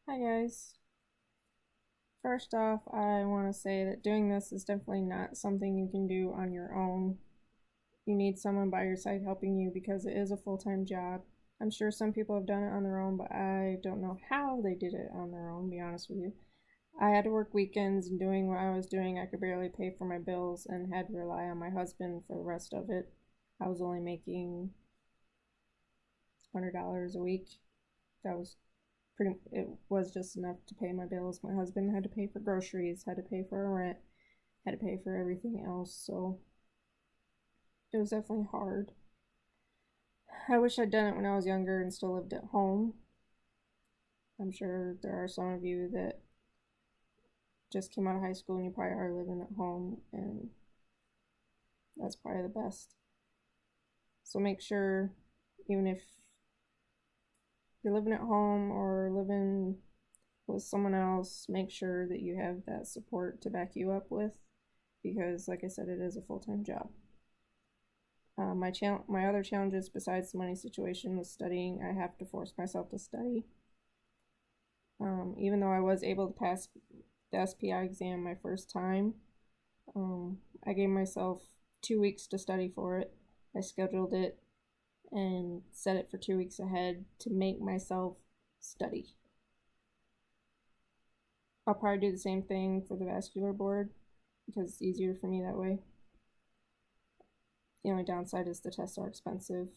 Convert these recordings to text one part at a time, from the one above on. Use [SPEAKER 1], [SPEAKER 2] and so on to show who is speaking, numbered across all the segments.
[SPEAKER 1] Hi guys. First off, I want to say that doing this is definitely not something you can do on your own. You need someone by your side helping you because it is a full-time job. I'm sure some people have done it on their own, but I don't know how they did it on their own, to be honest with you. I had to work weekends, and doing what I was doing, I could barely pay for my bills and had to rely on my husband for the rest of it. I was only making $100 a week. That was it was just enough to pay my bills. My husband had to pay for groceries, had to pay for a rent, had to pay for everything else, so it was definitely hard. I wish I'd done it when I was younger and still lived at home. I'm sure there are some of you that just came out of high school and you probably are living at home, and that's probably the best. So make sure, even if you're living at home or living with someone else, make sure that you have that support to back you up with, because like I said, it is a full-time job. My other challenges besides the money situation was studying. I have to force myself to study. Even though I was able to pass the SPI exam my first time, I gave myself 2 weeks to study for it. I scheduled it and set it for 2 weeks ahead to make myself study. I'll probably do the same thing for the vascular board because it's easier for me that way. The only downside is the tests are expensive,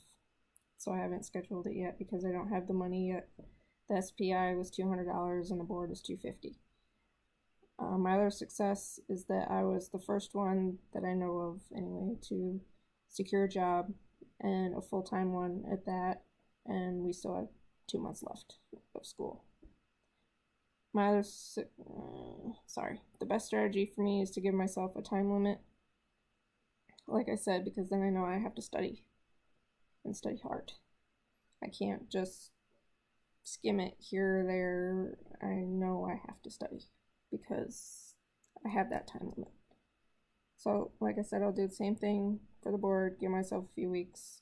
[SPEAKER 1] so I haven't scheduled it yet because I don't have the money yet. The SPI was $200 and the board is $250. My other success is that I was the first one that I know of anyway to secure a job, and a full-time one at that, and we still have 2 months left of school. The best strategy for me is to give myself a time limit, like I said, because then I know I have to study and study hard. I can't just skim it here or there. I know I have to study because I have that time limit. So, like I said, I'll do the same thing for the board, give myself a few weeks.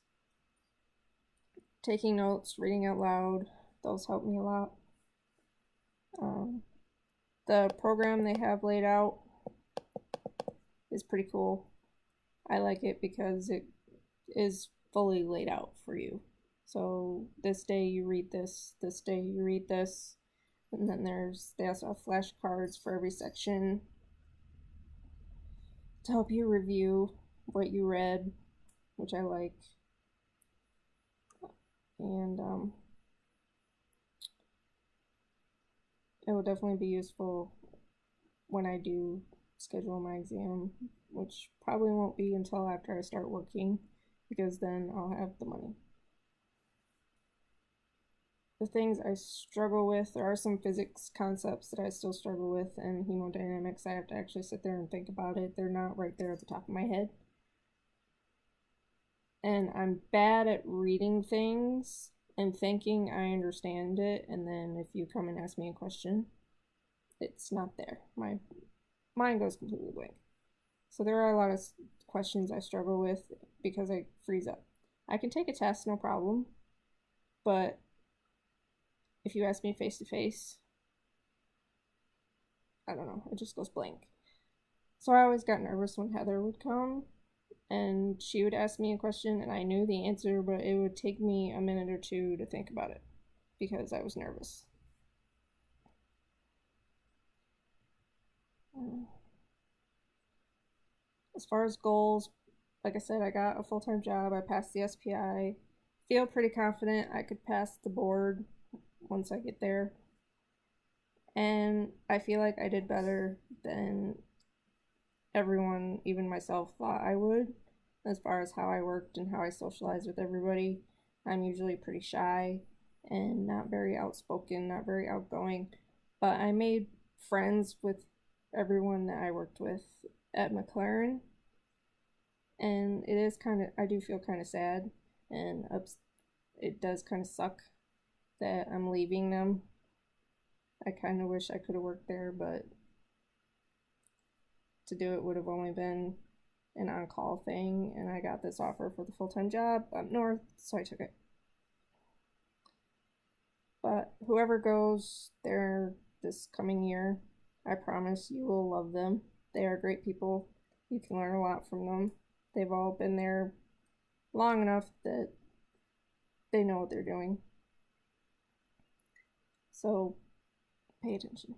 [SPEAKER 1] Taking notes, reading out loud, those help me a lot. The program they have laid out is pretty cool. I like it because it is fully laid out for you. So this day you read this day you read this, and then they also have flashcards for every section to help you review what you read, which I like. And it will definitely be useful when I do schedule my exam, which probably won't be until after I start working, because then I'll have the money. The things I struggle with, there are some physics concepts that I still struggle with, and hemodynamics, I have to actually sit there and think about it. They're not right there at the top of my head. And I'm bad at reading things and thinking I understand it, and then if you come and ask me a question, it's not there. My mind goes completely blank. So there are a lot of questions I struggle with because I freeze up. I can take a test, no problem, but if you ask me face to face, I don't know, it just goes blank. So I always got nervous when Heather would come and she would ask me a question and I knew the answer, but it would take me a minute or two to think about it because I was nervous. As far as goals, like I said, I got a full-time job. I passed the SPI. Feel pretty confident I could pass the board once I get there. And I feel like I did better than everyone, even myself, thought I would, as far as how I worked and how I socialized with everybody. I'm usually pretty shy and not very outspoken, not very outgoing, but I made friends with everyone that I worked with at McLaren, and I do feel kind of sad, and it does kind of suck that I'm leaving them. I kind of wish I could have worked there, but to do it would have only been an on-call thing, and I got this offer for the full-time job up north, so I took it. But whoever goes there this coming year, I promise you will love them. They are great people. You can learn a lot from them. They've all been there long enough that they know what they're doing. So pay attention.